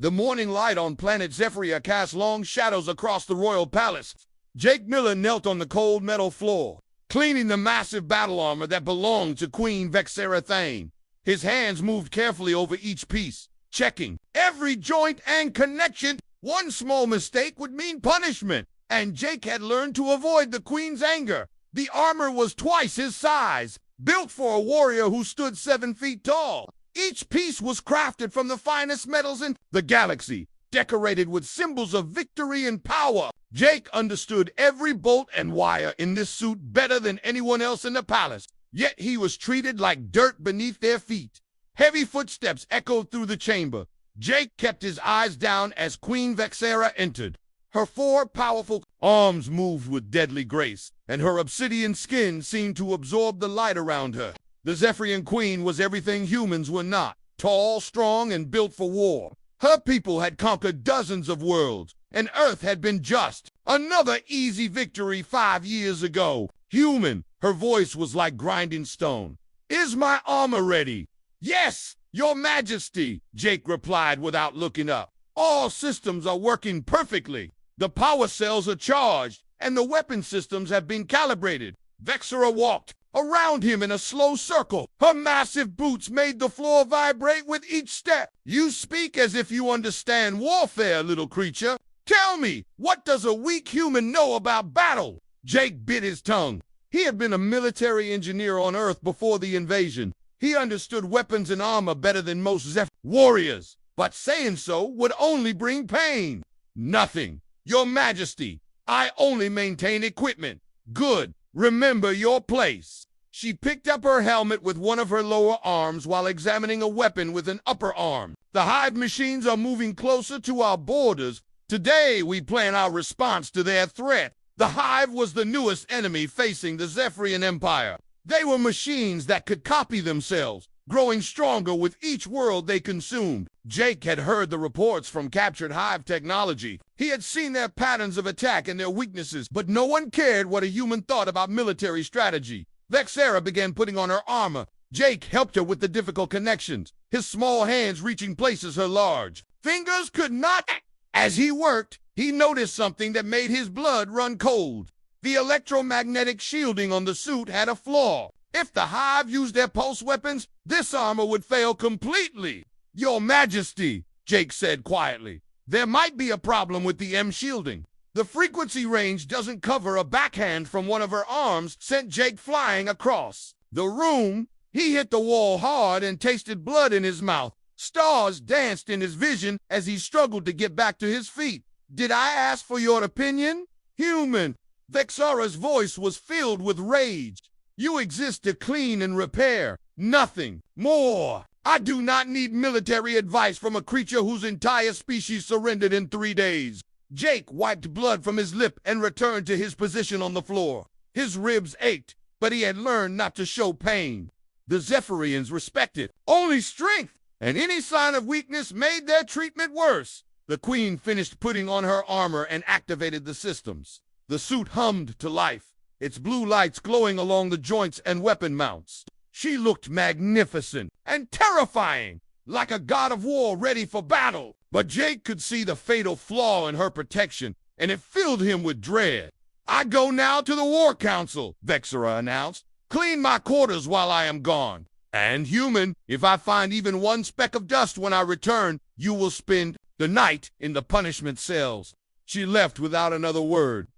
The morning light on planet Zephyria cast long shadows across the royal palace. Jake Miller knelt on the cold metal floor, cleaning the massive battle armor that belonged to Queen Vexera Thane. His hands moved carefully over each piece, checking every joint and connection. One small mistake would mean punishment, and Jake had learned to avoid the Queen's anger. The armor was twice his size, built for a warrior who stood 7 feet tall. Each piece was crafted from the finest metals in the galaxy, decorated with symbols of victory and power. Jake understood every bolt and wire in this suit better than anyone else in the palace, yet he was treated like dirt beneath their feet. Heavy footsteps echoed through the chamber. Jake kept his eyes down as Queen Vexera entered. Her 4 powerful arms moved with deadly grace, and her obsidian skin seemed to absorb the light around her. The Zephyrian Queen was everything humans were not, tall, strong, and built for war. Her people had conquered dozens of worlds, and Earth had been just. Another easy victory 5 years ago. Human, her voice was like grinding stone. Is my armor ready? Yes, Your Majesty, Jake replied without looking up. All systems are working perfectly. The power cells are charged, and the weapon systems have been calibrated. Vexera walked around him in a slow circle. Her massive boots made the floor vibrate with each step. You speak as if you understand warfare, little creature. Tell me, what does a weak human know about battle? Jake bit his tongue. He had been a military engineer on Earth before the invasion. He understood weapons and armor better than most Zeph warriors, but saying so would only bring pain. Nothing. Your Majesty, I only maintain equipment. Good. Remember your place. She picked up her helmet with one of her lower arms while examining a weapon with an upper arm. The hive machines are moving closer to our borders. Today we plan our response to their threat. The hive was the newest enemy facing the Zephyrian Empire. They were machines that could copy themselves, growing stronger with each world they consumed. Jake had heard the reports from captured hive technology. He had seen their patterns of attack and their weaknesses, but no one cared what a human thought about military strategy. Vexera began putting on her armor. Jake helped her with the difficult connections, his small hands reaching places her large fingers could not. As he worked, he noticed something that made his blood run cold. The electromagnetic shielding on the suit had a flaw. If the hive used their pulse weapons, this armor would fail completely. Your Majesty, Jake said quietly, there might be a problem with the M shielding. The frequency range doesn't cover. A backhand from one of her arms sent Jake flying across the room. He hit the wall hard and tasted blood in his mouth. Stars danced in his vision as he struggled to get back to his feet. Did I ask for your opinion? Human. Vexera's voice was filled with rage. You exist to clean and repair. Nothing more. I do not need military advice from a creature whose entire species surrendered in 3 days. Jake wiped blood from his lip and returned to his position on the floor. His ribs ached, but he had learned not to show pain. The Zephyrians respected only strength, and any sign of weakness made their treatment worse. The Queen finished putting on her armor and activated the systems. The suit hummed to life, its blue lights glowing along the joints and weapon mounts. She looked magnificent and terrifying, like a god of war ready for battle. But Jake could see the fatal flaw in her protection, and it filled him with dread. I go now to the War Council, Vexera announced. Clean my quarters while I am gone. And human, if I find even one speck of dust when I return, you will spend the night in the punishment cells. She left without another word.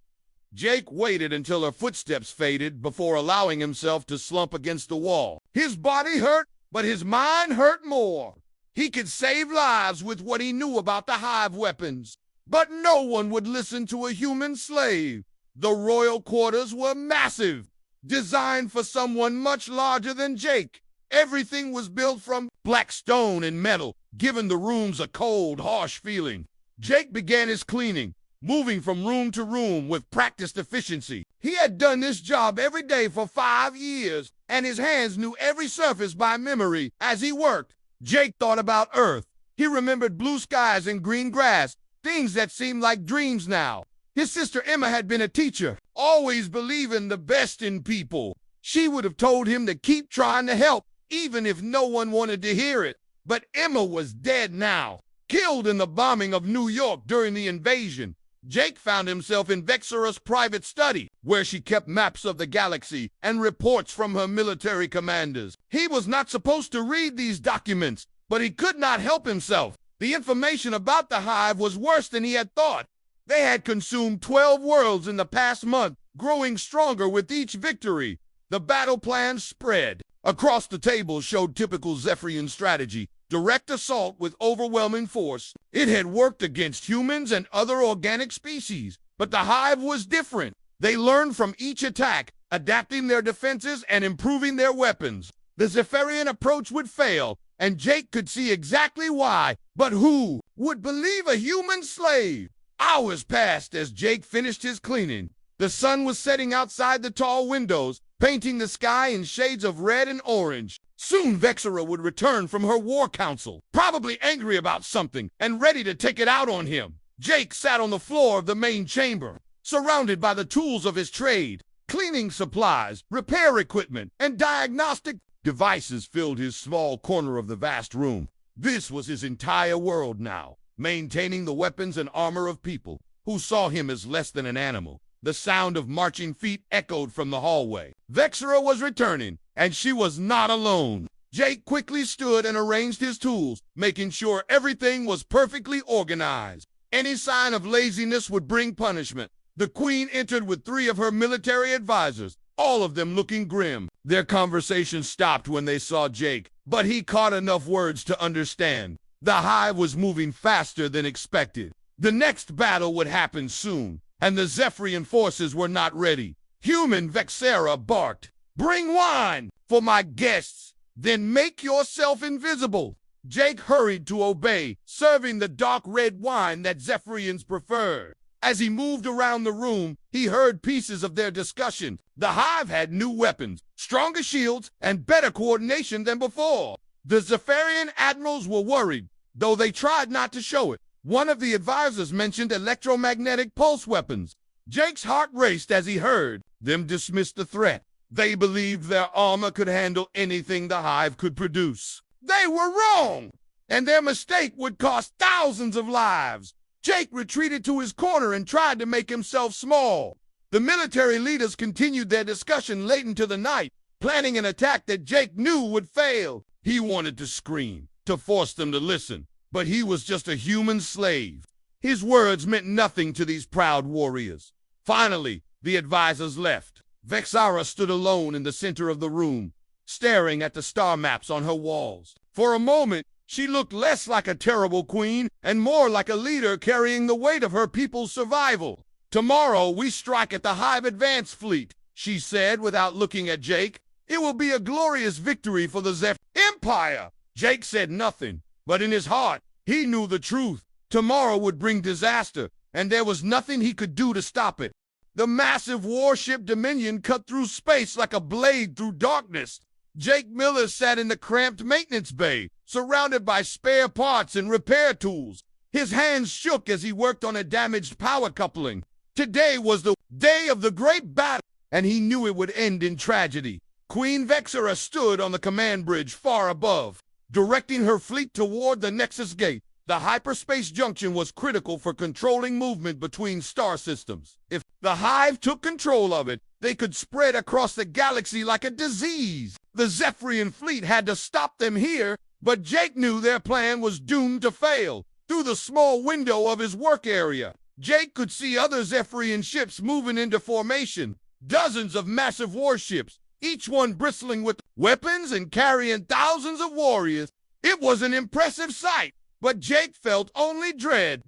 Jake waited until her footsteps faded before allowing himself to slump against the wall. His body hurt, but his mind hurt more. He could save lives with what he knew about the hive weapons, but no one would listen to a human slave. The royal quarters were massive, designed for someone much larger than Jake. Everything was built from black stone and metal, giving the rooms a cold, harsh feeling. Jake began his cleaning, moving from room to room with practiced efficiency. He had done this job every day for 5 years, and his hands knew every surface by memory. As he worked, Jake thought about Earth. He remembered blue skies and green grass, things that seemed like dreams now. His sister Emma had been a teacher, always believing the best in people. She would have told him to keep trying to help, even if no one wanted to hear it. But Emma was dead now. killed in the bombing of New York during the invasion. Jake found himself in Vexera's private study, where she kept maps of the galaxy and reports from her military commanders. He was not supposed to read these documents, but he could not help himself. The information about the Hive was worse than he had thought. They had consumed 12 worlds in the past month, growing stronger with each victory. The battle plans spread. Across the table showed typical Zephyrian strategy. Direct assault with overwhelming force. It had worked against humans and other organic species, but the Hive was different. They learned from each attack, adapting their defenses and improving their weapons. The Zephyrian approach would fail, and Jake could see exactly why. But who would believe a human slave? Hours passed as Jake finished his cleaning. The sun was setting outside the tall windows, painting the sky in shades of red and orange. Soon Vexera would return from her war council, probably angry about something and ready to take it out on him. Jake sat on the floor of the main chamber, surrounded by the tools of his trade. Cleaning supplies, repair equipment, and diagnostic devices filled his small corner of the vast room. This was his entire world now, maintaining the weapons and armor of people who saw him as less than an animal. The sound of marching feet echoed from the hallway. Vexera was returning, and she was not alone. Jake quickly stood and arranged his tools, making sure everything was perfectly organized. Any sign of laziness would bring punishment. The Queen entered with 3 of her military advisors, all of them looking grim. Their conversation stopped when they saw Jake, but he caught enough words to understand. The Hive was moving faster than expected. The next battle would happen soon, and the Zephyrian forces were not ready. Human Vexera barked, "Bring wine for my guests, then make yourself invisible." Jake hurried to obey, serving the dark red wine that Zephyrians preferred. As he moved around the room, he heard pieces of their discussion. The Hive had new weapons, stronger shields, and better coordination than before. The Zephyrian admirals were worried, though they tried not to show it. One of the advisors mentioned electromagnetic pulse weapons. Jake's heart raced as he heard them dismiss the threat. They believed their armor could handle anything the Hive could produce. They were wrong, and their mistake would cost thousands of lives. Jake retreated to his corner and tried to make himself small. The military leaders continued their discussion late into the night, planning an attack that Jake knew would fail. He wanted to scream, to force them to listen, but he was just a human slave. His words meant nothing to these proud warriors. Finally, the advisors left. Vexera stood alone in the center of the room, staring at the star maps on her walls. For a moment, she looked less like a terrible queen and more like a leader carrying the weight of her people's survival. "Tomorrow we strike at the Hive Advance Fleet," she said without looking at Jake. "It will be a glorious victory for the Zeph Empire." Jake said nothing, but in his heart, he knew the truth. Tomorrow would bring disaster, and there was nothing he could do to stop it. The massive warship Dominion cut through space like a blade through darkness. Jake Miller sat in the cramped maintenance bay, surrounded by spare parts and repair tools. His hands shook as he worked on a damaged power coupling. Today was the day of the great battle, and he knew it would end in tragedy. Queen Vexera stood on the command bridge far above, directing her fleet toward the Nexus Gate. The hyperspace junction was critical for controlling movement between star systems. If the Hive took control of it, they could spread across the galaxy like a disease. The Zephyrian fleet had to stop them here, but Jake knew their plan was doomed to fail. Through the small window of his work area, Jake could see other Zephyrian ships moving into formation. Dozens of massive warships, each one bristling with weapons and carrying thousands of warriors. It was an impressive sight. But Jake felt only dread.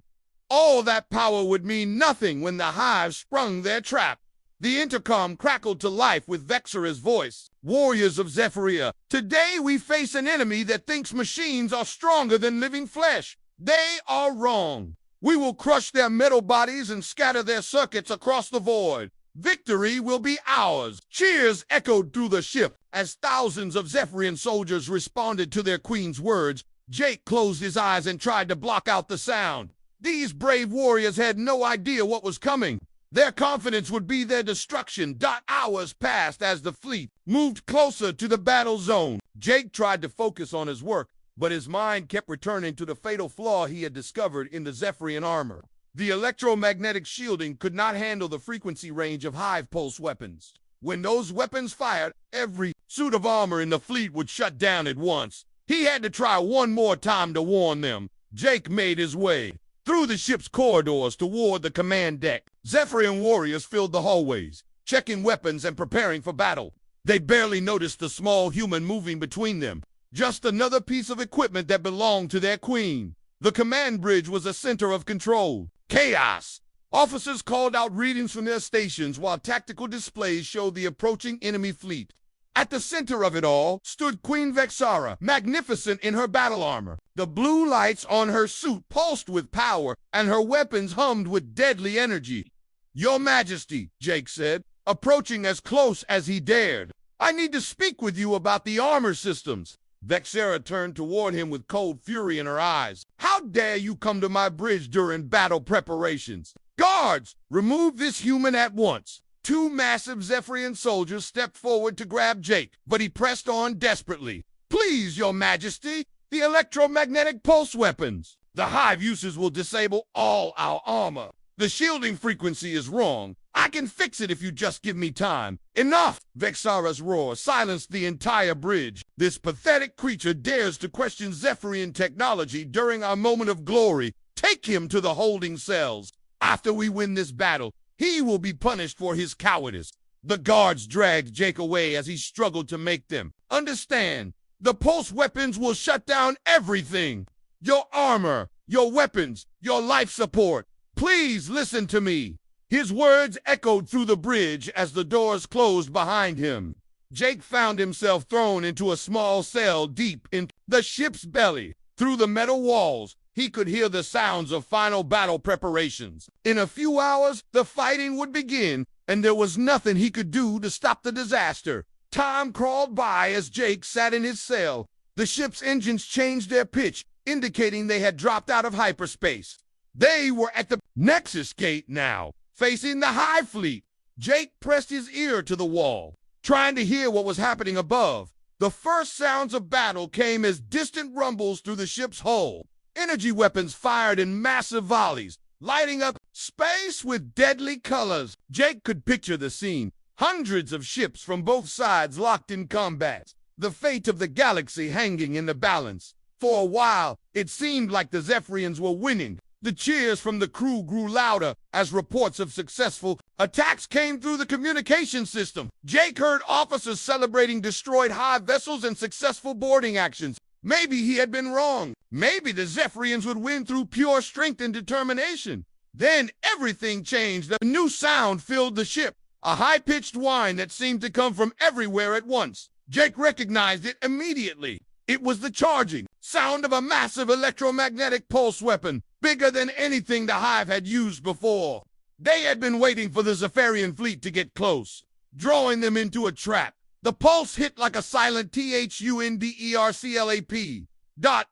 All that power would mean nothing when the Hive sprung their trap. The intercom crackled to life with Vexera's voice. "Warriors of Zephyria, today we face an enemy that thinks machines are stronger than living flesh. They are wrong. We will crush their metal bodies and scatter their circuits across the void. Victory will be ours." Cheers echoed through the ship as thousands of Zephyrian soldiers responded to their queen's words. Jake closed his eyes and tried to block out the sound. These brave warriors had no idea what was coming. Their confidence would be their destruction. Hours passed as the fleet moved closer to the battle zone. Jake tried to focus on his work, but his mind kept returning to the fatal flaw he had discovered in the Zephyrian armor. The electromagnetic shielding could not handle the frequency range of hive pulse weapons. When those weapons fired, every suit of armor in the fleet would shut down at once. He had to try one more time to warn them. Jake made his way through the ship's corridors toward the command deck. Zephyrian warriors filled the hallways, checking weapons and preparing for battle. They barely noticed the small human moving between them, just another piece of equipment that belonged to their queen. The command bridge was a center of control. Chaos. Officers called out readings from their stations while tactical displays showed the approaching enemy fleet. At the center of it all stood Queen Vexara, magnificent in her battle armor. The blue lights on her suit pulsed with power, and her weapons hummed with deadly energy. "Your Majesty," Jake said, approaching as close as he dared. "I need to speak with you about the armor systems." Vexara turned toward him with cold fury in her eyes. "How dare you come to my bridge during battle preparations? Guards, remove this human at once." Two massive Zephyrian soldiers stepped forward to grab Jake, but he pressed on desperately. "Please, Your Majesty, the electromagnetic pulse weapons. The hive uses will disable all our armor. The shielding frequency is wrong. I can fix it if you just give me time." "Enough!" Vexara's roar silenced the entire bridge. "This pathetic creature dares to question Zephyrian technology during our moment of glory. Take him to the holding cells. After we win this battle, he will be punished for his cowardice." The guards dragged Jake away as he struggled to make them understand. "The pulse weapons will shut down everything. Your armor, your weapons, your life support. Please listen to me." His words echoed through the bridge as the doors closed behind him. Jake found himself thrown into a small cell deep in the ship's belly. Through the metal walls, he could hear the sounds of final battle preparations. In a few hours, the fighting would begin, and there was nothing he could do to stop the disaster. Time crawled by as Jake sat in his cell. The ship's engines changed their pitch, indicating they had dropped out of hyperspace. They were at the Nexus Gate now, facing the Hive Fleet. Jake pressed his ear to the wall, trying to hear what was happening above. The first sounds of battle came as distant rumbles through the ship's hull. Energy weapons fired in massive volleys, lighting up space with deadly colors. Jake could picture the scene. Hundreds of ships from both sides locked in combat, the fate of the galaxy hanging in the balance. For a while, it seemed like the Zephyrians were winning. The cheers from the crew grew louder as reports of successful attacks came through the communication system. Jake heard officers celebrating destroyed hive vessels and successful boarding actions. Maybe he had been wrong. Maybe the Zephyrians would win through pure strength and determination. Then everything changed. A new sound filled the ship, a high-pitched whine that seemed to come from everywhere at once. Jake recognized it immediately. It was the charging sound of a massive electromagnetic pulse weapon, bigger than anything the Hive had used before. They had been waiting for the Zephyrian fleet to get close, drawing them into a trap. The pulse hit like a silent THUNDERCLAP.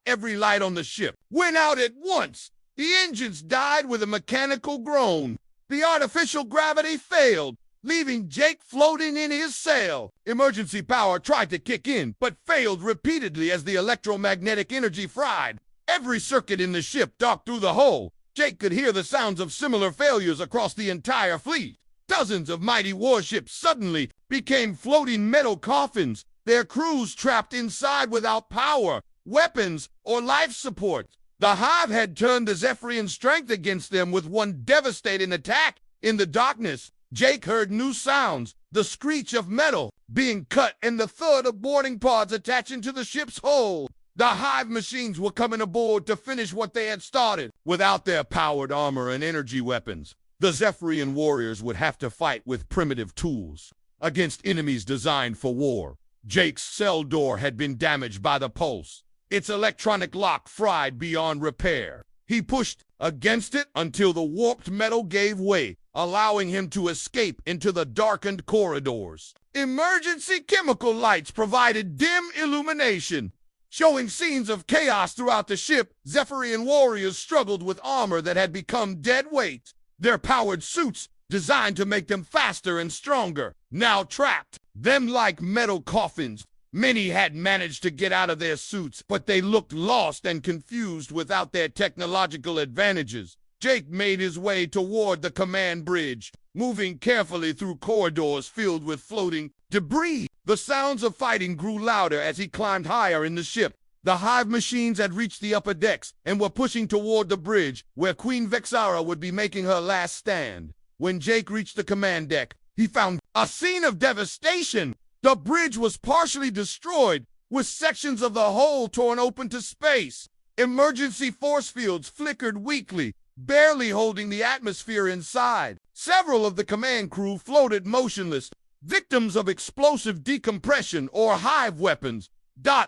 Every light on the ship went out at once. The engines died with a mechanical groan. The artificial gravity failed, leaving Jake floating in his cell. Emergency power tried to kick in, but failed repeatedly as the electromagnetic energy fried every circuit in the ship. Dark through the hull, Jake could hear the sounds of similar failures across the entire fleet. Dozens of mighty warships suddenly became floating metal coffins, their crews trapped inside without power, weapons, or life support. The Hive had turned the Zephyrian strength against them with one devastating attack. In the darkness, Jake heard new sounds, the screech of metal being cut and the thud of boarding pods attaching to the ship's hull. The Hive machines were coming aboard to finish what they had started. Without their powered armor and energy weapons, the Zephyrian warriors would have to fight with primitive tools against enemies designed for war. Jake's cell door had been damaged by the pulse, its electronic lock fried beyond repair. He pushed against it until the warped metal gave way, allowing him to escape into the darkened corridors. Emergency chemical lights provided dim illumination, showing scenes of chaos throughout the ship. Zephyrian warriors struggled with armor that had become dead weight. Their powered suits, designed to make them faster and stronger, now trapped them like metal coffins. Many had managed to get out of their suits, but they looked lost and confused without their technological advantages. Jake made his way toward the command bridge, moving carefully through corridors filled with floating debris. The sounds of fighting grew louder as he climbed higher in the ship. The hive machines had reached the upper decks and were pushing toward the bridge, where Queen Vexera would be making her last stand. When Jake reached the command deck, he found a scene of devastation. The bridge was partially destroyed, with sections of the hull torn open to space. Emergency force fields flickered weakly, barely holding the atmosphere inside. Several of the command crew floated motionless, victims of explosive decompression or hive weapons.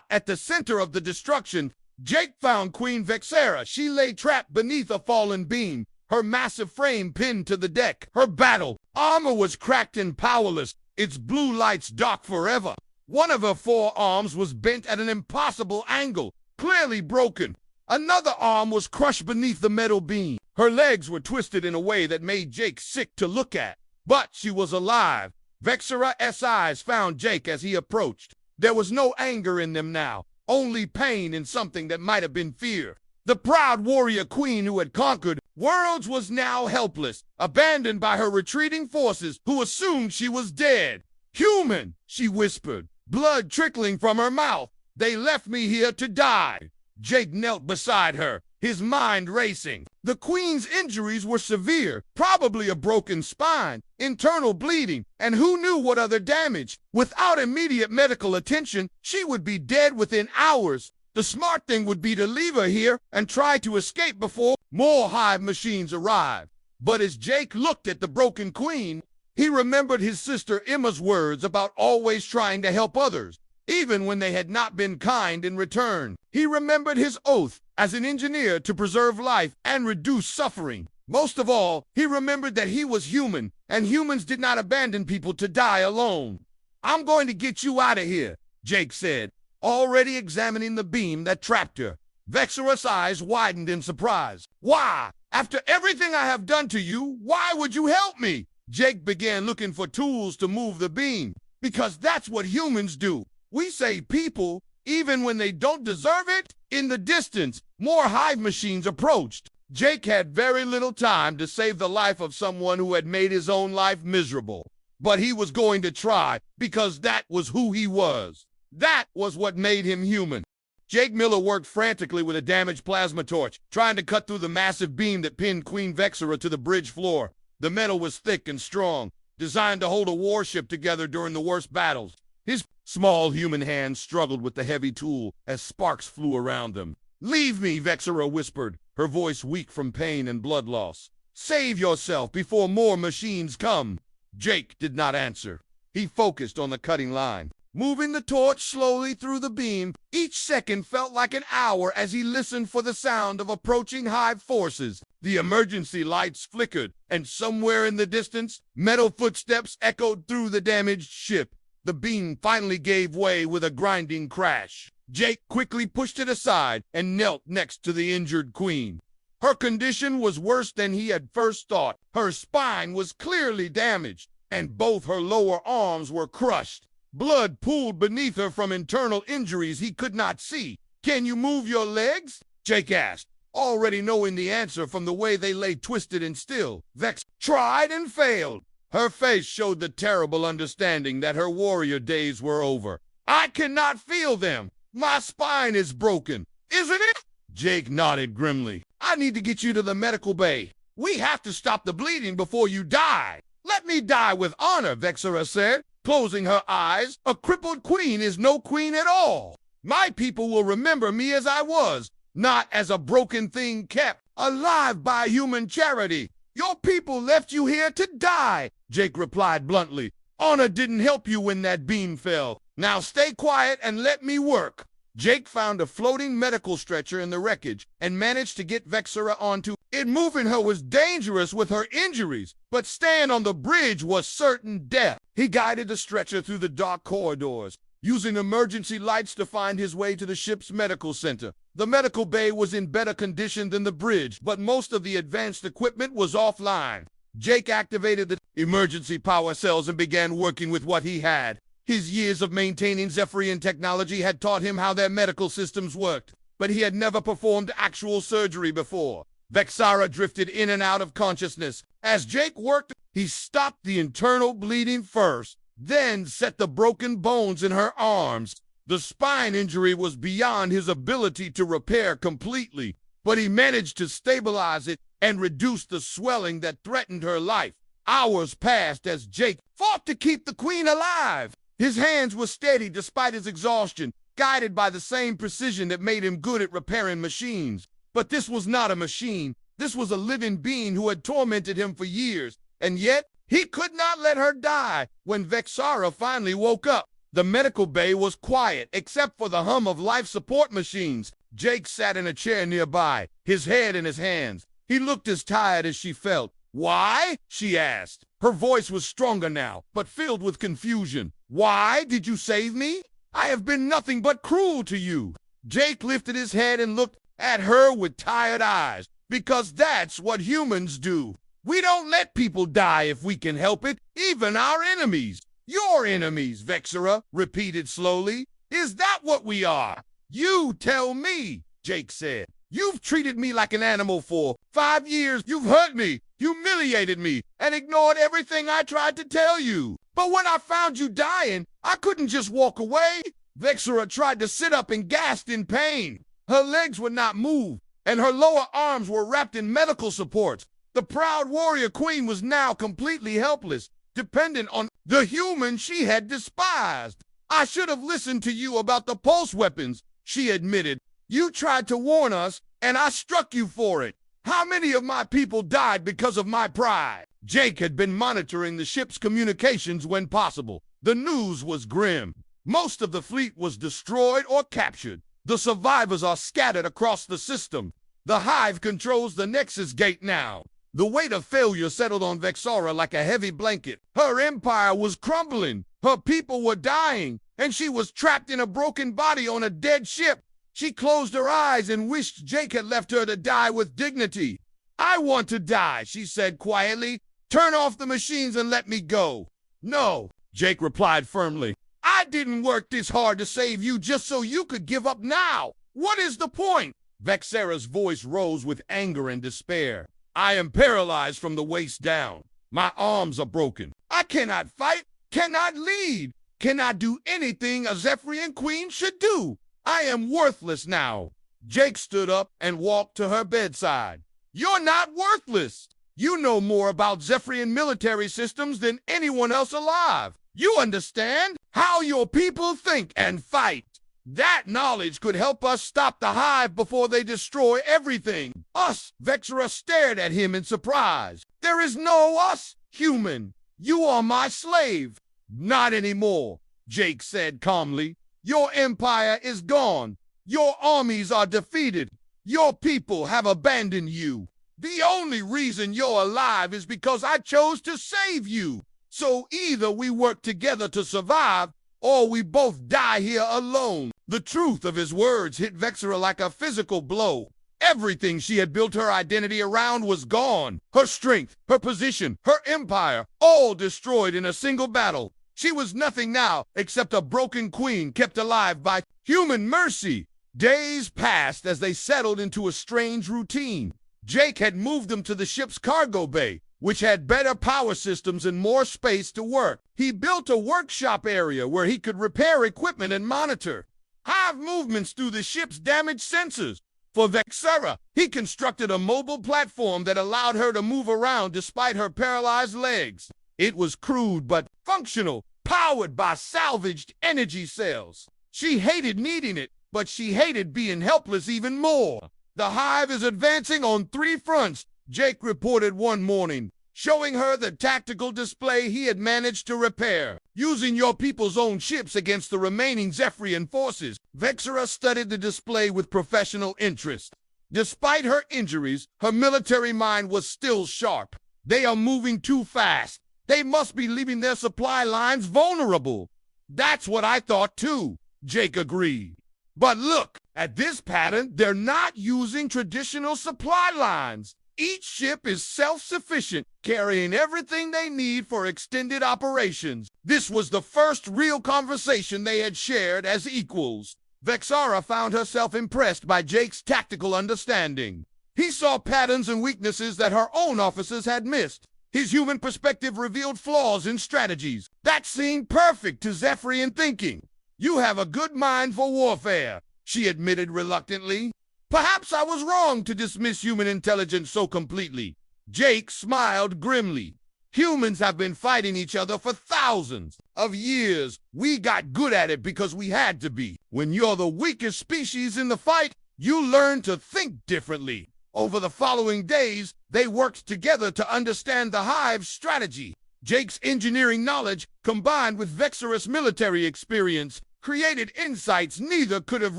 At the center of the destruction, Jake found Queen Vexera. She lay trapped beneath a fallen beam, her massive frame pinned to the deck. Her battle armor was cracked and powerless, its blue lights dark forever. One of her forearms was bent at an impossible angle, clearly broken. Another arm was crushed beneath the metal beam. Her legs were twisted in a way that made Jake sick to look at. But she was alive. Vexera's eyes found Jake as he approached. There was no anger in them now, only pain in something that might have been fear. The proud warrior queen who had conquered worlds was now helpless, abandoned by her retreating forces who assumed she was dead. "Human," she whispered, blood trickling from her mouth. "They left me here to die." Jake knelt beside her, his mind racing. The queen's injuries were severe, probably a broken spine, internal bleeding, and who knew what other damage. Without immediate medical attention, she would be dead within hours. The smart thing would be to leave her here and try to escape before more hive machines arrived. But as Jake looked at the broken queen, he remembered his sister Emma's words about always trying to help others, even when they had not been kind in return. He remembered his oath as an engineer to preserve life and reduce suffering. Most of all, he remembered that he was human, and humans did not abandon people to die alone. "I'm going to get you out of here," Jake said, already examining the beam that trapped her. Vexera's eyes widened in surprise. "Why? After everything I have done to you, why would you help me?" Jake began looking for tools to move the beam, because that's what humans do. We save people, even when they don't deserve it. In the distance, more hive machines approached. Jake had very little time to save the life of someone who had made his own life miserable. But he was going to try, because that was who he was. That was what made him human. Jake Miller worked frantically with a damaged plasma torch, trying to cut through the massive beam that pinned Queen Vexera to the bridge floor. The metal was thick and strong, designed to hold a warship together during the worst battles. His small human hands struggled with the heavy tool as sparks flew around them. "Leave me," Vexera whispered, her voice weak from pain and blood loss. "Save yourself before more machines come." Jake did not answer. He focused on the cutting line, moving the torch slowly through the beam. Each second felt like an hour as he listened for the sound of approaching hive forces. The emergency lights flickered, and somewhere in the distance, metal footsteps echoed through the damaged ship. The beam finally gave way with a grinding crash. Jake quickly pushed it aside and knelt next to the injured queen. Her condition was worse than he had first thought. Her spine was clearly damaged, and both her lower arms were crushed. Blood pooled beneath her from internal injuries he could not see. "Can you move your legs?" Jake asked, already knowing the answer from the way they lay twisted and still. Vex tried and failed. Her face showed the terrible understanding that her warrior days were over. "I cannot feel them. My spine is broken, isn't it?" Jake nodded grimly. "I need to get you to the medical bay. We have to stop the bleeding before you die." "Let me die with honor," Vexera said, closing her eyes. "A crippled queen is no queen at all. My people will remember me as I was, not as a broken thing kept alive by human charity." "Your people left you here to die," Jake replied bluntly. "Honor didn't help you when that beam fell. Now stay quiet and let me work." Jake found a floating medical stretcher in the wreckage and managed to get Vexera onto it. Moving her was dangerous with her injuries, but staying on the bridge was certain death. He guided the stretcher through the dark corridors, using emergency lights to find his way to the ship's medical center. The medical bay was in better condition than the bridge, but most of the advanced equipment was offline. Jake activated the emergency power cells and began working with what he had. His years of maintaining Zephyrian technology had taught him how their medical systems worked, but he had never performed actual surgery before. Vexara drifted in and out of consciousness. As Jake worked, he stopped the internal bleeding first, then set the broken bones in her arms. The spine injury was beyond his ability to repair completely, but he managed to stabilize it and reduce the swelling that threatened her life. Hours passed as Jake fought to keep the queen alive. His hands were steady despite his exhaustion, guided by the same precision that made him good at repairing machines. But this was not a machine. This was a living being who had tormented him for years, and yet he could not let her die. When Vexara finally woke up, the medical bay was quiet, except for the hum of life support machines. Jake sat in a chair nearby, his head in his hands. He looked as tired as she felt. "Why?" she asked. Her voice was stronger now, but filled with confusion. "Why did you save me? I have been nothing but cruel to you." Jake lifted his head and looked at her with tired eyes. "Because that's what humans do. We don't let people die if we can help it, even our enemies." "Your enemies," Vexara repeated slowly. "Is that what we are?" "You tell me," Jake said. "You've treated me like an animal for 5 years. You've hurt me, humiliated me, and ignored everything I tried to tell you. But when I found you dying, I couldn't just walk away." Vexara tried to sit up and gasped in pain. Her legs would not move, and her lower arms were wrapped in medical supports. The proud warrior queen was now completely helpless, dependent on the human she had despised. "I should have listened to you about the pulse weapons," she admitted. "You tried to warn us, and I struck you for it. How many of my people died because of my pride?" Jake had been monitoring the ship's communications when possible. The news was grim. Most of the fleet was destroyed or captured. The survivors are scattered across the system. The Hive controls the Nexus Gate now. The weight of failure settled on Vexara like a heavy blanket. Her empire was crumbling. Her people were dying, and she was trapped in a broken body on a dead ship. She closed her eyes and wished Jake had left her to die with dignity. "I want to die," she said quietly. "Turn off the machines and let me go." "No," Jake replied firmly. "I didn't work this hard to save you just so you could give up now. What is the point?" Vexara's voice rose with anger and despair. "I am paralyzed from the waist down. My arms are broken. I cannot fight, cannot lead, cannot do anything a Zephyrian queen should do. I am worthless now." Jake stood up and walked to her bedside. "You're not worthless. You know more about Zephyrian military systems than anyone else alive. You understand how your people think and fight. That knowledge could help us stop the Hive before they destroy everything." "Us?" Vexara stared at him in surprise. "There is no us, human. You are my slave." "Not anymore," Jake said calmly. "Your empire is gone. Your armies are defeated. Your people have abandoned you. The only reason you're alive is because I chose to save you. So either we work together to survive, or we both die here alone." The truth of his words hit Vexara like a physical blow. Everything she had built her identity around was gone. Her strength, her position, her empire, all destroyed in a single battle. She was nothing now except a broken queen kept alive by human mercy. Days passed as they settled into a strange routine. Jake had moved them to the ship's cargo bay, which had better power systems and more space to work. He built a workshop area where he could repair equipment and monitor Hive movements through the ship's damaged sensors. For Vexara, he constructed a mobile platform that allowed her to move around despite her paralyzed legs. It was crude but functional, powered by salvaged energy cells. She hated needing it, but she hated being helpless even more. "The Hive is advancing on 3 fronts," Jake reported one morning, showing her the tactical display he had managed to repair. "Using your people's own ships against the remaining Zephyrian forces." Vexara studied the display with professional interest. Despite her injuries, her military mind was still sharp. "They are moving too fast. They must be leaving their supply lines vulnerable." "That's what I thought too," Jake agreed. "But look, at this pattern, they're not using traditional supply lines. Each ship is self-sufficient, carrying everything they need for extended operations. This was the first real conversation they had shared as equals. Vexara found herself impressed by Jake's tactical understanding. He saw patterns and weaknesses that her own officers had missed. His human perspective revealed flaws in strategies. That seemed perfect to Zephyrian thinking. "You have a good mind for warfare," she admitted reluctantly. "Perhaps I was wrong to dismiss human intelligence so completely." Jake smiled grimly. "Humans have been fighting each other for thousands of years. We got good at it because we had to be. When you're the weakest species in the fight, you learn to think differently." Over the following days, they worked together to understand the Hive's strategy. Jake's engineering knowledge, combined with Vexara's military experience, created insights neither could have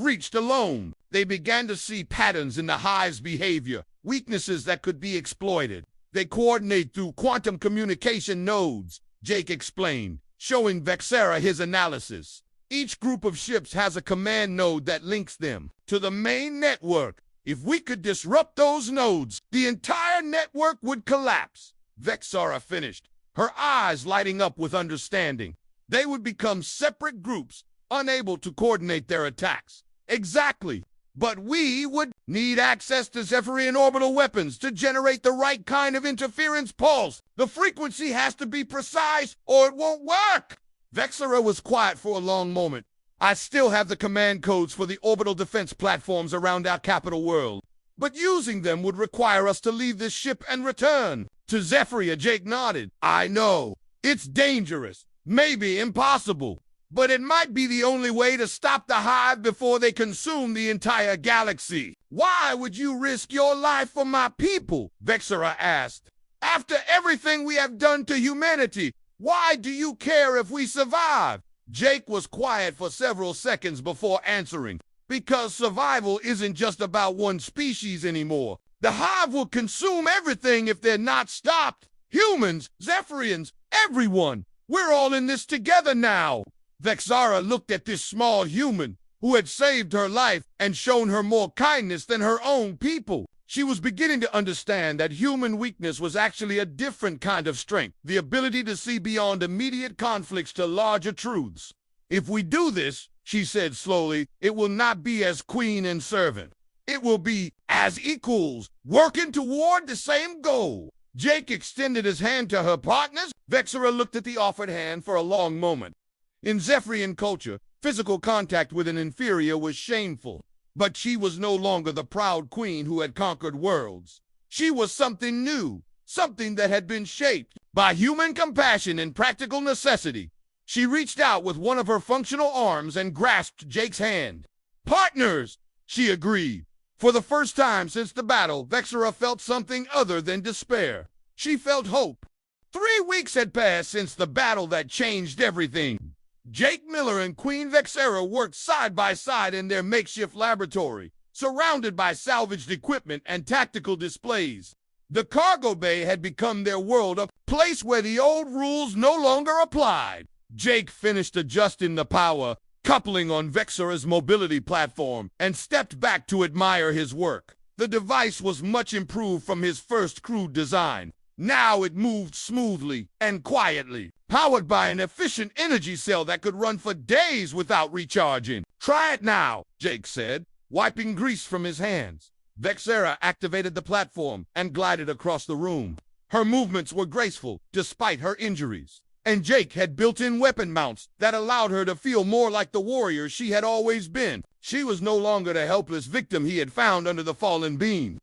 reached alone. They began to see patterns in the Hive's behavior, weaknesses that could be exploited. "They coordinate through quantum communication nodes," Jake explained, showing Vexara his analysis. "Each group of ships has a command node that links them to the main network. If we could disrupt those nodes, the entire network would collapse." Vexara finished, her eyes lighting up with understanding. "They would become separate groups, unable to coordinate their attacks." "Exactly. But we would need access to Zephyrian orbital weapons to generate the right kind of interference pulse. The frequency has to be precise or it won't work." Vexara was quiet for a long moment. "I still have the command codes for the orbital defense platforms around our capital world, but using them would require us to leave this ship and return." To Zephyria, Jake nodded. "I know. It's dangerous, maybe impossible, but it might be the only way to stop the Hive before they consume the entire galaxy." "Why would you risk your life for my people?" Vexara asked. "After everything we have done to humanity, why do you care if we survive?" Jake was quiet for several seconds before answering. "Because survival isn't just about one species anymore. The Hive will consume everything if they're not stopped. Humans, Zephyrians, everyone. We're all in this together now." Vexara looked at this small human who had saved her life and shown her more kindness than her own people. She was beginning to understand that human weakness was actually a different kind of strength, the ability to see beyond immediate conflicts to larger truths. "If we do this," she said slowly, "it will not be as queen and servant. It will be as equals, working toward the same goal." Jake extended his hand to her partners. Vexara looked at the offered hand for a long moment. In Zephyrian culture, physical contact with an inferior was shameful. But she was no longer the proud queen who had conquered worlds. She was something new, something that had been shaped by human compassion and practical necessity. She reached out with one of her functional arms and grasped Jake's hand. "Partners!" she agreed. For the first time since the battle, Vexara felt something other than despair. She felt hope. 3 weeks had passed since the battle that changed everything. Jake Miller and Queen Vexara worked side by side in their makeshift laboratory, surrounded by salvaged equipment and tactical displays. The cargo bay had become their world, a place where the old rules no longer applied. Jake finished adjusting the power coupling on Vexara's mobility platform and stepped back to admire his work. The device was much improved from his first crude design. Now it moved smoothly and quietly, powered by an efficient energy cell that could run for days without recharging. "Try it now," Jake said, wiping grease from his hands. Vexara activated the platform and glided across the room. Her movements were graceful, despite her injuries. And Jake had built-in weapon mounts that allowed her to feel more like the warrior she had always been. She was no longer the helpless victim he had found under the fallen beam.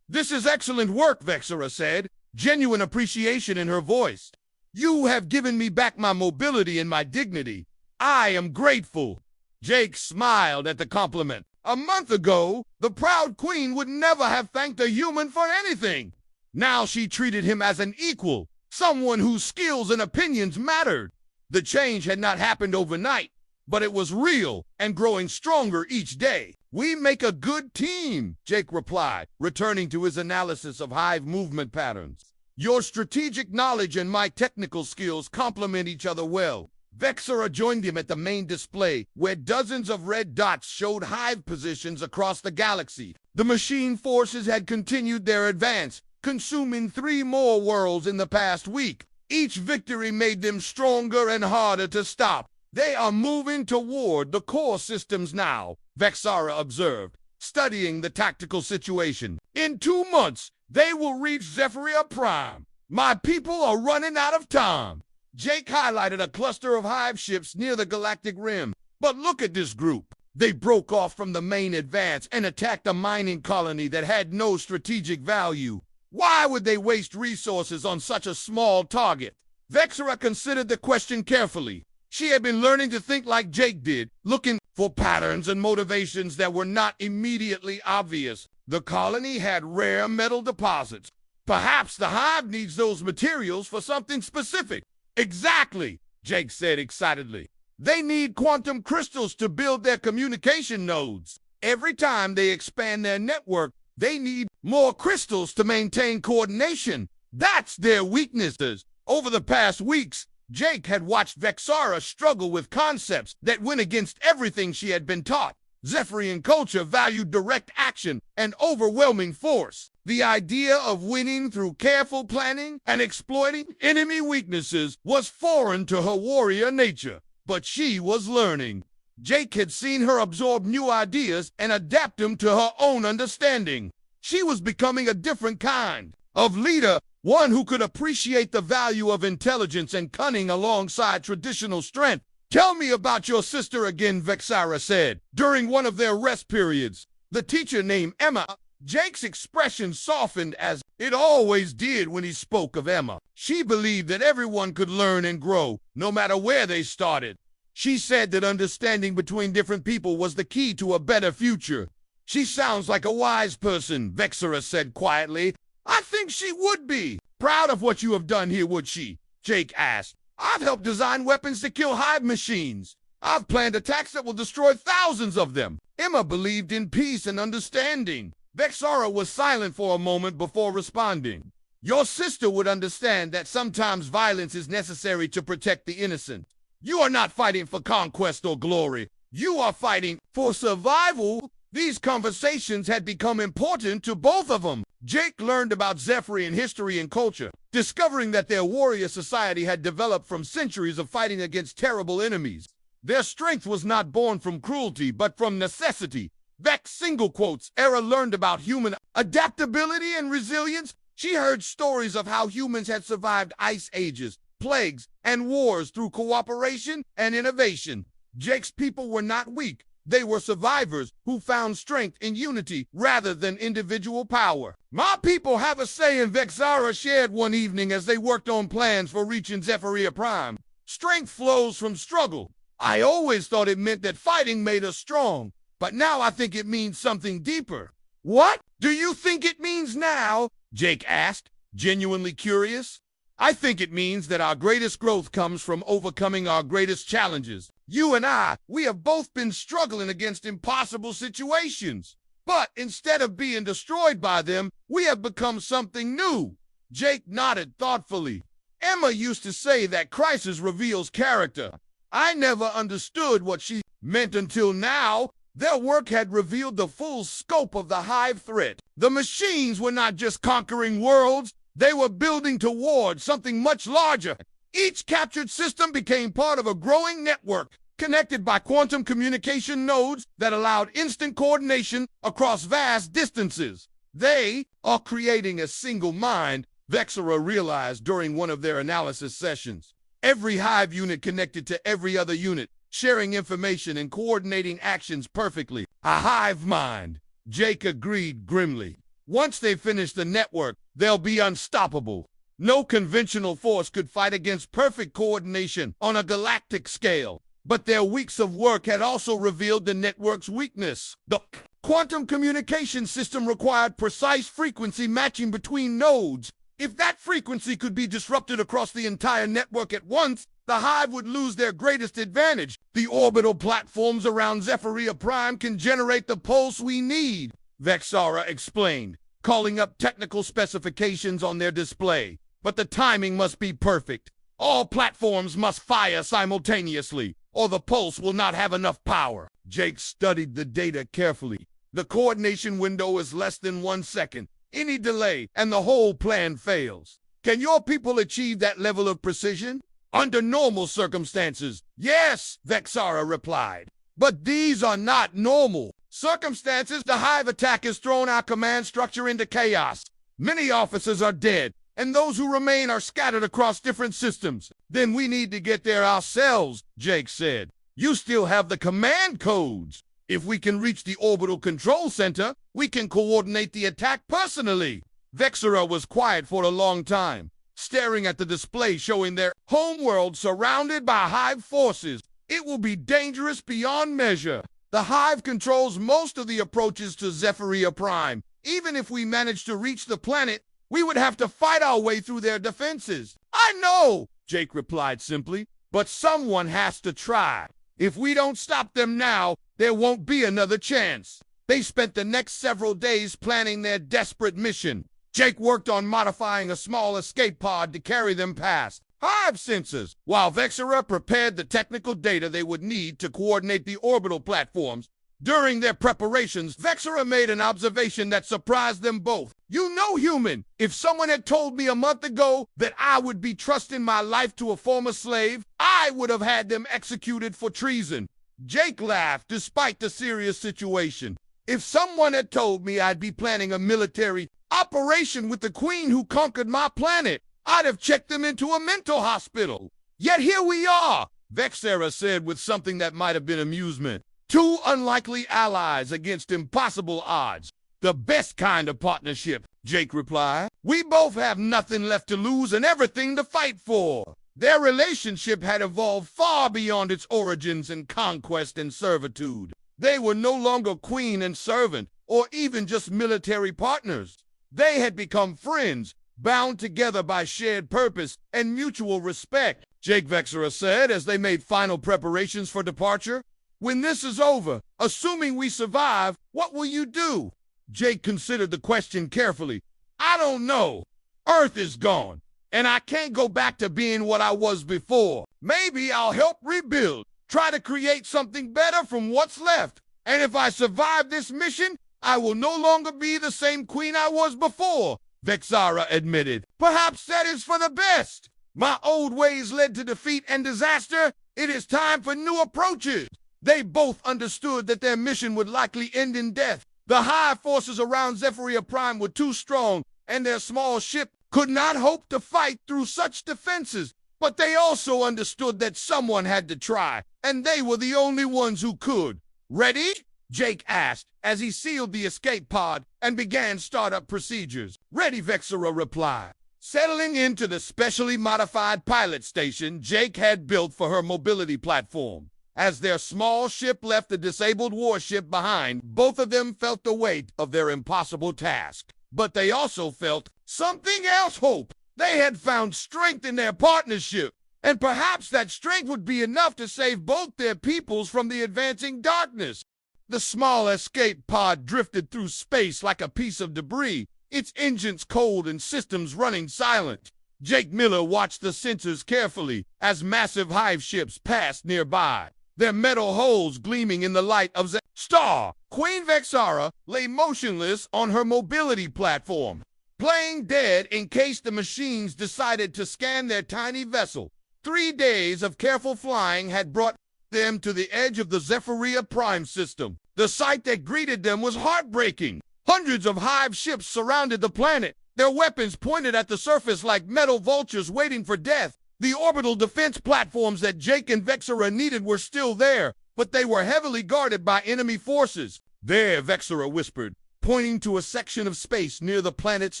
"This is excellent work," Vexara said, genuine appreciation in her voice. "You have given me back my mobility and my dignity. I am grateful." Jake smiled at the compliment. A month ago, the proud queen would never have thanked a human for anything. Now she treated him as an equal, someone whose skills and opinions mattered. The change had not happened overnight, but it was real and growing stronger each day. "We make a good team," Jake replied, returning to his analysis of Hive movement patterns. "Your strategic knowledge and my technical skills complement each other well." Vexara joined him at the main display, where dozens of red dots showed Hive positions across the galaxy. The machine forces had continued their advance, consuming 3 more worlds in the past week. Each victory made them stronger and harder to stop. They are moving toward the core systems now, Vexara observed, studying the tactical situation. In 2 months, they will reach Zephyria Prime. My people are running out of time. Jake highlighted a cluster of hive ships near the galactic rim. But look at this group. They broke off from the main advance and attacked a mining colony that had no strategic value. Why would they waste resources on such a small target? Vexara considered the question carefully. She had been learning to think like Jake did, looking for patterns and motivations that were not immediately obvious. The colony had rare metal deposits. Perhaps the hive needs those materials for something specific. Exactly, Jake said excitedly. They need quantum crystals to build their communication nodes. Every time they expand their network, they need more crystals to maintain coordination. That's their weaknesses. Over the past weeks, Jake had watched Vexara struggle with concepts that went against everything she had been taught. Zephyrian culture valued direct action and overwhelming force. The idea of winning through careful planning and exploiting enemy weaknesses was foreign to her warrior nature, but she was learning. Jake had seen her absorb new ideas and adapt them to her own understanding. She was becoming a different kind of leader, one who could appreciate the value of intelligence and cunning alongside traditional strength. Tell me about your sister again, Vexara said, during one of their rest periods. The teacher named Emma. Jake's expression softened as it always did when he spoke of Emma. She believed that everyone could learn and grow, no matter where they started. She said that understanding between different people was the key to a better future. She sounds like a wise person, Vexara said quietly. I think she would be. Proud of what you have done here, would she? Jake asked. I've helped design weapons to kill hive machines. I've planned attacks that will destroy thousands of them. Emma believed in peace and understanding. Vexara was silent for a moment before responding. Your sister would understand that sometimes violence is necessary to protect the innocent. You are not fighting for conquest or glory. You are fighting for survival. These conversations had become important to both of them. Jake learned about Zephyrian history and culture, discovering that their warrior society had developed from centuries of fighting against terrible enemies. Their strength was not born from cruelty, but from necessity. Vex single quotes Era learned about human adaptability and resilience. She heard stories of how humans had survived ice ages, plagues, and wars through cooperation and innovation. Jake's people were not weak. They were survivors who found strength in unity rather than individual power. My people have a say in Vexara shared one evening as they worked on plans for reaching Zephyria Prime. Strength flows from struggle. I always thought it meant that fighting made us strong, but now I think it means something deeper. What do you think it means now? Jake asked, genuinely curious. I think it means that our greatest growth comes from overcoming our greatest challenges. You and I, we have both been struggling against impossible situations. But instead of being destroyed by them, we have become something new. Jake nodded thoughtfully. Emma used to say that crisis reveals character. I never understood what she meant until now. Their work had revealed the full scope of the hive threat. The machines were not just conquering worlds. They were building toward something much larger. Each captured system became part of a growing network, connected by quantum communication nodes that allowed instant coordination across vast distances. They are creating a single mind, Vexara realized during one of their analysis sessions. Every hive unit connected to every other unit, sharing information and coordinating actions perfectly. A hive mind, Jake agreed grimly. Once they finish the network, they'll be unstoppable. No conventional force could fight against perfect coordination on a galactic scale. But their weeks of work had also revealed the network's weakness. The quantum communication system required precise frequency matching between nodes. If that frequency could be disrupted across the entire network at once, the hive would lose their greatest advantage. The orbital platforms around Zephyria Prime can generate the pulse we need, Vexara explained, calling up technical specifications on their display. But the timing must be perfect. All platforms must fire simultaneously, or the pulse will not have enough power. Jake studied the data carefully. The coordination window is less than 1 second. Any delay, and the whole plan fails. Can your people achieve that level of precision? Under normal circumstances, yes, Vexara replied. But these are not normal circumstances. The Hive attack has thrown our command structure into chaos. Many officers are dead, and those who remain are scattered across different systems. Then we need to get there ourselves, Jake said. You still have the command codes. If we can reach the orbital control center, we can coordinate the attack personally. Vexara was quiet for a long time, staring at the display showing their homeworld surrounded by Hive forces. It will be dangerous beyond measure. The Hive controls most of the approaches to Zephyria Prime. Even if we managed to reach the planet, we would have to fight our way through their defenses. I know, Jake replied simply, but someone has to try. If we don't stop them now, there won't be another chance. They spent the next several days planning their desperate mission. Jake worked on modifying a small escape pod to carry them past Hive sensors, while Vexara prepared the technical data they would need to coordinate the orbital platforms. During their preparations, Vexara made an observation that surprised them both. You know, human, if someone had told me a month ago that I would be trusting my life to a former slave, I would have had them executed for treason. Jake laughed despite the serious situation. If someone had told me I'd be planning a military operation with the queen who conquered my planet, I'd have checked them into a mental hospital. Yet here we are, Vexara said with something that might have been amusement. Two unlikely allies against impossible odds. The best kind of partnership, Jake replied. We both have nothing left to lose and everything to fight for. Their relationship had evolved far beyond its origins in conquest and servitude. They were no longer queen and servant, or even just military partners. They had become friends, bound together by shared purpose and mutual respect, Jake Vexara said as they made final preparations for departure. When this is over, assuming we survive, what will you do? Jake considered the question carefully. I don't know. Earth is gone, and I can't go back to being what I was before. Maybe I'll help rebuild, try to create something better from what's left. And if I survive this mission, I will no longer be the same queen I was before, Vexara admitted. Perhaps that is for the best. My old ways led to defeat and disaster. It is time for new approaches. They both understood that their mission would likely end in death. The Hive forces around Zephyria Prime were too strong, and their small ship could not hope to fight through such defenses. But they also understood that someone had to try, and they were the only ones who could. Ready? Jake asked as he sealed the escape pod and began startup procedures. Ready, Vexara replied. Settling into the specially modified pilot station Jake had built for her mobility platform. As their small ship left the disabled warship behind, both of them felt the weight of their impossible task. But they also felt something else, hope. They had found strength in their partnership, and perhaps that strength would be enough to save both their peoples from the advancing darkness. The small escape pod drifted through space like a piece of debris, its engines cold and systems running silent. Jake Miller watched the sensors carefully as massive hive ships passed nearby, their metal hulls gleaming in the light of the star. Queen Vexara lay motionless on her mobility platform, playing dead in case the machines decided to scan their tiny vessel. 3 days of careful flying had brought them to the edge of the Zephyria Prime system. The sight that greeted them was heartbreaking. Hundreds of hive ships surrounded the planet, their weapons pointed at the surface like metal vultures waiting for death. The orbital defense platforms that Jake and Vexara needed were still there, but they were heavily guarded by enemy forces. There, Vexara whispered, pointing to a section of space near the planet's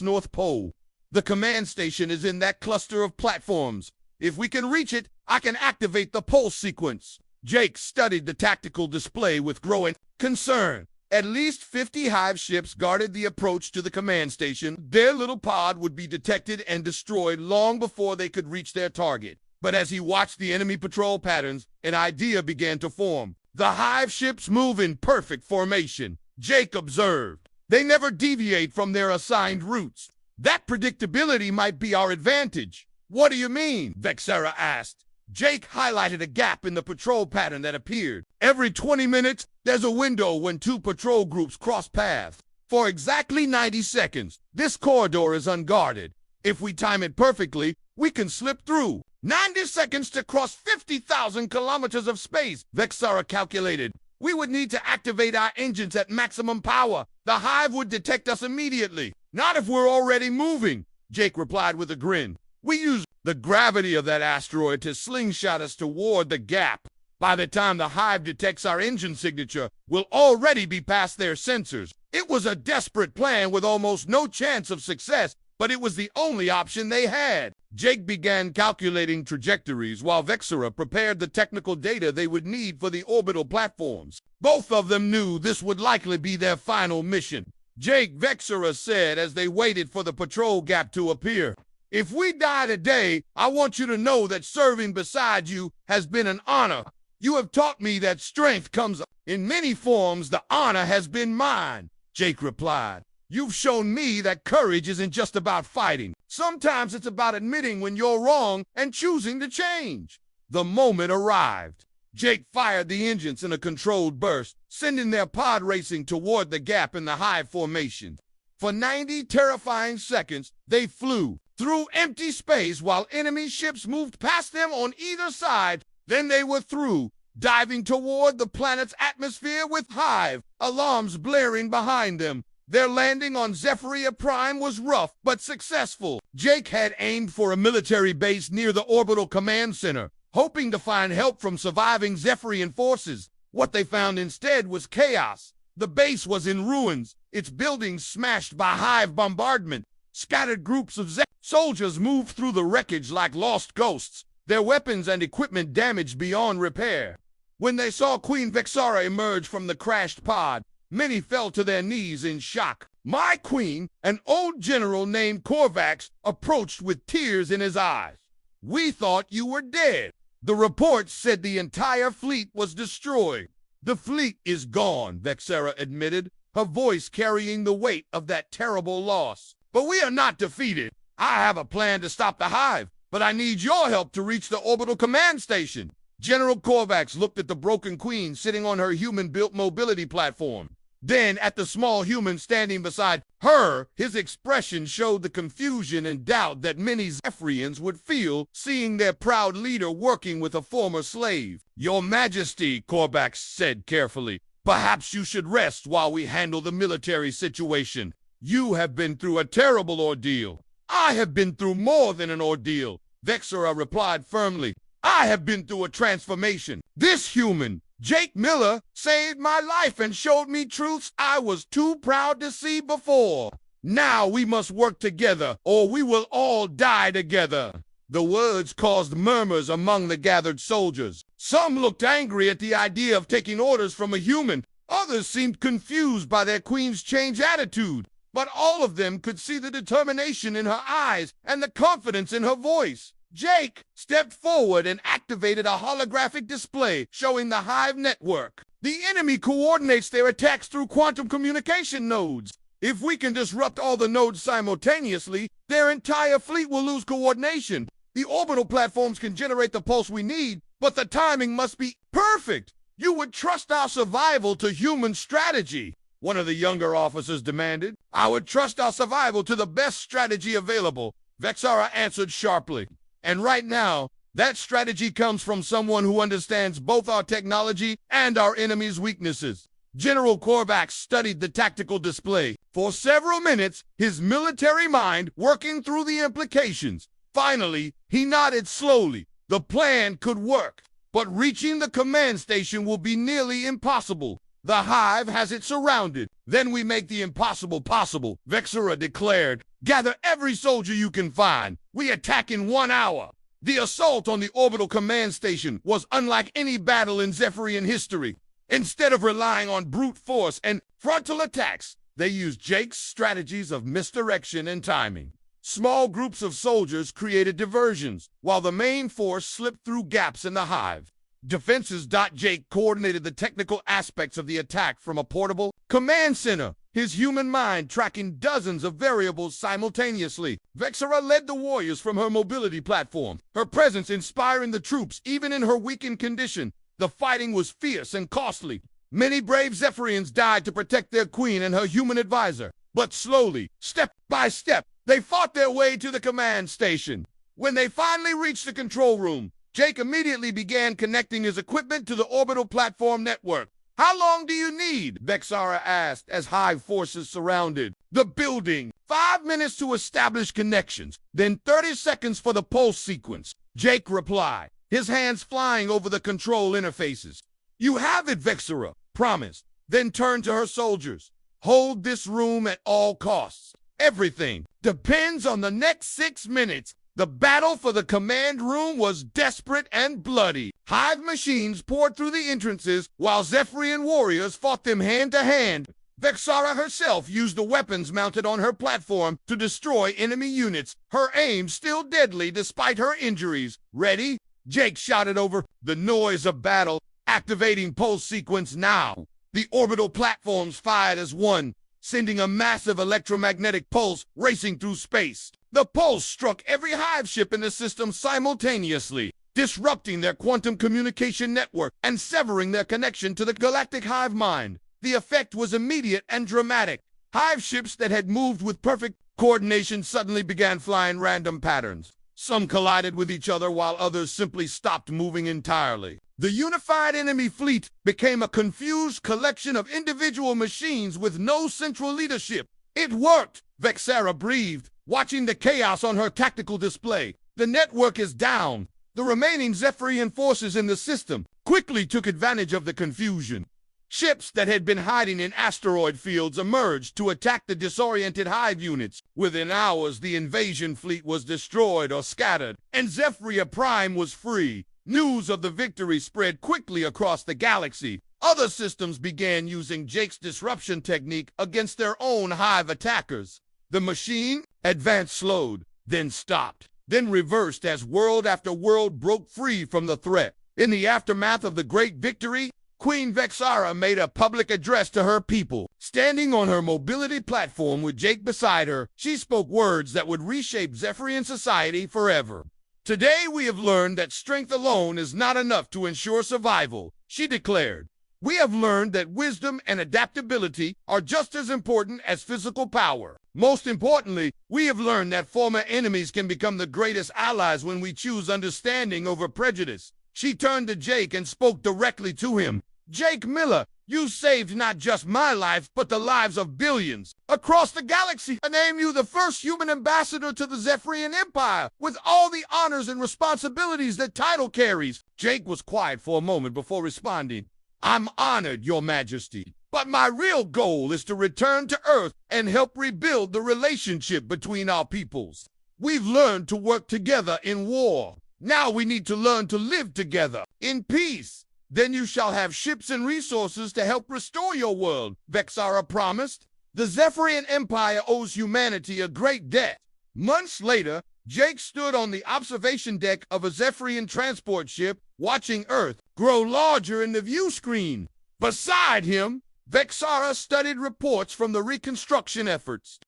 north pole. The command station is in that cluster of platforms. If we can reach it, I can activate the pulse sequence. Jake studied the tactical display with growing concern. At least 50 hive ships guarded the approach to the command station. Their little pod would be detected and destroyed long before they could reach their target. But as he watched the enemy patrol patterns, an idea began to form. The hive ships move in perfect formation, Jake observed. They never deviate from their assigned routes. That predictability might be our advantage. What do you mean? Vexara asked. Jake highlighted a gap in the patrol pattern that appeared. Every 20 minutes, there's a window when two patrol groups cross paths. for exactly 90 seconds. This corridor is unguarded. If we time it perfectly, we can slip through. 90 seconds to cross 50,000 kilometers of space, Vexara calculated. We would need to activate our engines at maximum power. The hive would detect us immediately. Not if we're already moving, Jake replied with a grin. We use the gravity of that asteroid to slingshot us toward the gap. By the time the hive detects our engine signature, we'll already be past their sensors. It was a desperate plan with almost no chance of success, but it was the only option they had. Jake began calculating trajectories while Vexara prepared the technical data they would need for the orbital platforms. Both of them knew this would likely be their final mission. Jake, Vexara said as they waited for the patrol gap to appear. If we die today, I want you to know that serving beside you has been an honor. You have taught me that strength comes in many forms. The honor has been mine, Jake replied. You've shown me that courage isn't just about fighting. Sometimes it's about admitting when you're wrong and choosing to change. The moment arrived. Jake fired the engines in a controlled burst, sending their pod racing toward the gap in the hive formation. For 90 terrifying seconds, they flew through empty space while enemy ships moved past them on either side. Then they were through, diving toward the planet's atmosphere with hive alarms blaring behind them. Their landing on Zephyria Prime was rough but successful. Jake had aimed for a military base near the orbital command center, hoping to find help from surviving Zephyrian forces. What they found instead was chaos. The base was in ruins, its buildings smashed by hive bombardment. Scattered groups of soldiers moved through the wreckage like lost ghosts, their weapons and equipment damaged beyond repair. When they saw Queen Vexara emerge from the crashed pod, many fell to their knees in shock. My queen, an old general named Korvax, approached with tears in his eyes. We thought you were dead. The reports said the entire fleet was destroyed. The fleet is gone, Vexara admitted, her voice carrying the weight of that terrible loss. But we are not defeated. I have a plan to stop the hive, but I need your help to reach the orbital command station. General Korvax looked at the broken queen sitting on her human-built mobility platform. Then at the small human standing beside her, his expression showed the confusion and doubt that many Zephyrians would feel seeing their proud leader working with a former slave. Your Majesty, Korvax said carefully, perhaps you should rest while we handle the military situation. You have been through a terrible ordeal. I have been through more than an ordeal, Vexara replied firmly. I have been through a transformation. This human, Jake Miller, saved my life and showed me truths I was too proud to see before. Now we must work together, or we will all die together. The words caused murmurs among the gathered soldiers. Some looked angry at the idea of taking orders from a human. Others seemed confused by their queen's changed attitude. But all of them could see the determination in her eyes and the confidence in her voice. Jake stepped forward and activated a holographic display showing the hive network. The enemy coordinates their attacks through quantum communication nodes. If we can disrupt all the nodes simultaneously, their entire fleet will lose coordination. The orbital platforms can generate the pulse we need, but the timing must be perfect. You would trust our survival to human strategy, one of the younger officers demanded. I would trust our survival to the best strategy available, Vexara answered sharply. And right now, that strategy comes from someone who understands both our technology and our enemy's weaknesses. General Korvax studied the tactical display for several minutes, his military mind working through the implications. Finally, he nodded slowly. The plan could work, but reaching the command station will be nearly impossible. The hive has it surrounded. Then we make the impossible possible, Vexara declared. Gather every soldier you can find. We attack in 1 hour. The assault on the orbital command station was unlike any battle in Zephyrian history. Instead of relying on brute force and frontal attacks, they used Jake's strategies of misdirection and timing. Small groups of soldiers created diversions, while the main force slipped through gaps in the hive. Defenses. Jake coordinated the technical aspects of the attack from a portable command center, his human mind tracking dozens of variables simultaneously. Vexara led the warriors from her mobility platform, her presence inspiring the troops even in her weakened condition. The fighting was fierce and costly. Many brave Zephyrians died to protect their queen and her human advisor. But slowly, step by step, they fought their way to the command station. When they finally reached the control room, Jake immediately began connecting his equipment to the orbital platform network. "How long do you need?" Vexara asked as Hive forces surrounded the building. 5 minutes to establish connections, then 30 seconds for the pulse sequence, Jake replied, his hands flying over the control interfaces. "You have it," Vexara promised, then turned to her soldiers. "Hold this room at all costs. Everything depends on the next 6 minutes. The battle for the command room was desperate and bloody. Hive machines poured through the entrances while Zephyrian warriors fought them hand to hand. Vexara herself used the weapons mounted on her platform to destroy enemy units, her aim still deadly despite her injuries. "Ready?" Jake shouted over the noise of battle, activating pulse sequence now. The orbital platforms fired as one, sending a massive electromagnetic pulse racing through space. The pulse struck every Hive ship in the system simultaneously, disrupting their quantum communication network and severing their connection to the galactic hive mind. The effect was immediate and dramatic. Hive ships that had moved with perfect coordination suddenly began flying random patterns. Some collided with each other while others simply stopped moving entirely. The unified enemy fleet became a confused collection of individual machines with no central leadership. "It worked," Vexara breathed, watching the chaos on her tactical display. "The network is down." The remaining Zephyrian forces in the system quickly took advantage of the confusion. Ships that had been hiding in asteroid fields emerged to attack the disoriented Hive units. Within hours, the invasion fleet was destroyed or scattered, and Zephyria Prime was free. News of the victory spread quickly across the galaxy. Other systems began using Jake's disruption technique against their own Hive attackers. The machine advanced, slowed, then stopped, then reversed as world after world broke free from the threat. In the aftermath of the great victory, Queen Vexara made a public address to her people. Standing on her mobility platform with Jake beside her, she spoke words that would reshape Zephyrian society forever. "Today we have learned that strength alone is not enough to ensure survival," she declared. "We have learned that wisdom and adaptability are just as important as physical power. Most importantly, we have learned that former enemies can become the greatest allies when we choose understanding over prejudice." She turned to Jake and spoke directly to him. "Jake Miller, you saved not just my life, but the lives of billions across the galaxy. I name you the first human ambassador to the Zephyrian Empire, with all the honors and responsibilities that title carries." Jake was quiet for a moment before responding. "I'm honored, Your Majesty, but my real goal is to return to Earth and help rebuild the relationship between our peoples. We've learned to work together in war. Now we need to learn to live together in peace. Then you shall have ships and resources to help restore your world," Vexara promised. "The Zephyrian Empire owes humanity a great debt." Months later, Jake stood on the observation deck of a Zephyrian transport ship, watching Earth grow larger in the view screen. Beside him, Vexara studied reports from the reconstruction efforts.